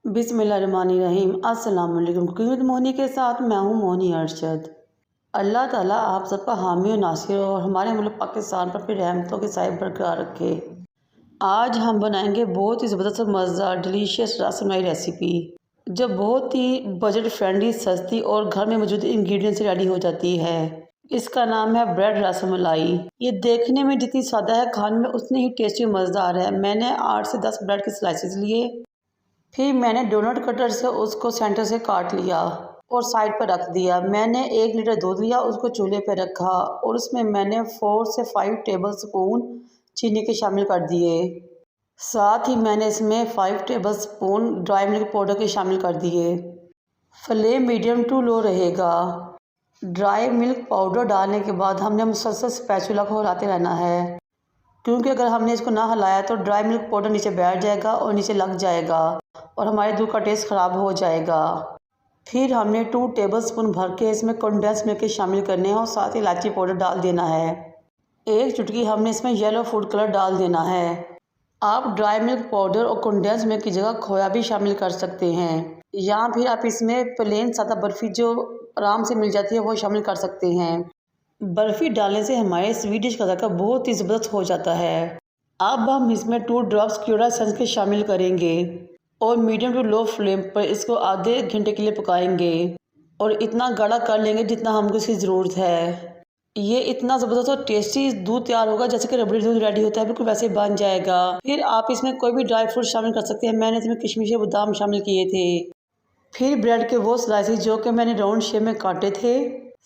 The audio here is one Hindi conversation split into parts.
बिस्मिल्लाहिर्रहमानिर्रहीम। अस्सलाम वालेकुम। कुकिंग विद मोहनी के साथ मैं हूँ मोहनी अरशद। अल्लाह ताला आप सबका हामी और नासिर और हमारे मुल्क पाकिस्तान पर अपनी रहमतों के साए बरकरार रखे। आज हम बनाएंगे बहुत ही ज़बरदस्त और मज़ेदार डिलीशियस रसमलाई रेसिपी, जो बहुत ही बजट फ्रेंडली, सस्ती और घर में मौजूद इंग्रेडिएंट से रेडी हो जाती है। इसका नाम है ब्रेड रसमलाई। ये देखने में जितनी सादा है, खाने में उतनी ही टेस्टी और मज़ेदार है। मैंने 8 से 10 ब्रेड के स्लाइसेस लिए, फिर मैंने डोनट कटर से उसको सेंटर से काट लिया और साइड पर रख दिया। मैंने 1 लीटर दूध लिया, उसको चूल्हे पर रखा और उसमें मैंने 4 से 5 टेबल स्पून चीनी के शामिल कर दिए। साथ ही मैंने इसमें 5 table spoon dry milk powder के शामिल कर दिए। फ्लेम मीडियम टू लो रहेगा। ड्राई मिल्क पाउडर डालने के बाद हमने मुसलसल स्पैचुला को हिलाते रहना है, क्योंकि अगर हमने इसको ना हिलाया तो ड्राई मिल्क पाउडर नीचे बैठ जाएगा और नीचे लग जाएगा और हमारे दूध का टेस्ट ख़राब हो जाएगा। फिर हमने 2 टेबलस्पून भर के इसमें कंडेंस मिल्क शामिल करने हैं और साथ ही इलायची पाउडर डाल देना है। 1 चुटकी हमने इसमें येलो फूड कलर डाल देना है। आप ड्राई मिल्क पाउडर और कंडेंस मिल्क की जगह खोया भी शामिल कर सकते हैं, या फिर आप इसमें प्लेन सादा बर्फ़ी जो आराम से मिल जाती है वो शामिल कर सकते हैं। बर्फ़ी डालने से हमारे स्वीट डिश का जायका बहुत ही ज़बरदस्त हो जाता है। अब हम इसमें 2 ड्रॉप्स क्यूरा एसेंस के शामिल करेंगे और मीडियम टू लो फ्लेम पर इसको आधे घंटे के लिए पकाएंगे और इतना गाढ़ा कर लेंगे जितना हमको इसकी ज़रूरत है। ये इतना ज़बरदस्त और टेस्टी दूध तैयार होगा जैसे कि रबड़ी दूध रेडी होता है, बिल्कुल वैसे बन जाएगा। फिर आप इसमें कोई भी ड्राई फ्रूट शामिल कर सकते हैं। मैंने इसमें किशमिश और बादाम शामिल किए थे। फिर ब्रेड के वो स्लाइसेस जो कि मैंने राउंड शेप में काटे थे,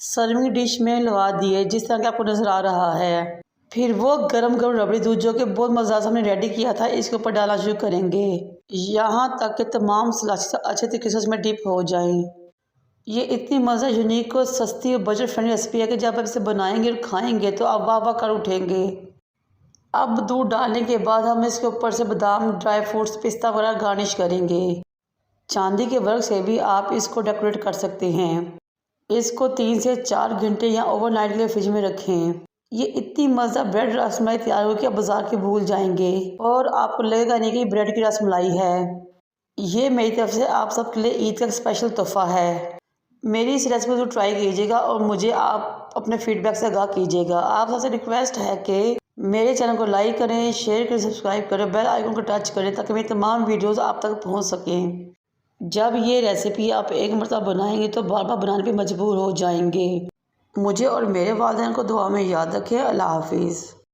सर्विंग डिश में लगा दिए जिस तरह कि आपको नज़र आ रहा है। फिर वो गरम गरम रबड़ी दूध जो कि बहुत मज़ेदार हमने रेडी किया था, इसके ऊपर डालना शुरू करेंगे, यहाँ तक कि तमाम स्लाइसेस अच्छे तरीके से उसमें डिप हो जाएं। ये इतनी मज़ा यूनिक और सस्ती और बजट फ्रेंडली रेसिपी है कि जब आप इसे बनाएंगे और खाएंगे तो आप वाह वाह कर उठेंगे। अब दूध डालने के बाद हम इसके ऊपर से बादाम, ड्राई फ्रूट्स, पिस्ता वगैरह गार्निश करेंगे। चांदी के वर्क से भी आप इसको डेकोरेट कर सकते हैं। इसको 3 से 4 घंटे या ओवरनाइट के लिए फ्रिज में रखें। ये इतनी मज़ेदार ब्रेड रसमलाई तैयार होगी कि आप बाज़ार के भूल जाएंगे और आपको लगेगा नहीं कि ब्रेड की रसमलाई है। ये मेरी तरफ से आप सबके लिए ईद का स्पेशल तोहफ़ा है। मेरी इस रेसिपी को ट्राई कीजिएगा और मुझे आप अपने फीडबैक से आगाह कीजिएगा। आप सबसे रिक्वेस्ट है कि मेरे चैनल को लाइक करें, शेयर करें, सब्सक्राइब करें, बेल आइकन को टच करें ताकि मेरी तमाम वीडियोज़ आप तक पहुँच सकें। जब ये रेसिपी आप एक मरतबा बनाएंगे तो बार बार बनाने पे मजबूर हो जाएंगे। मुझे और मेरे वालिदैन को दुआ में याद रखें। अल्लाह हाफिज़।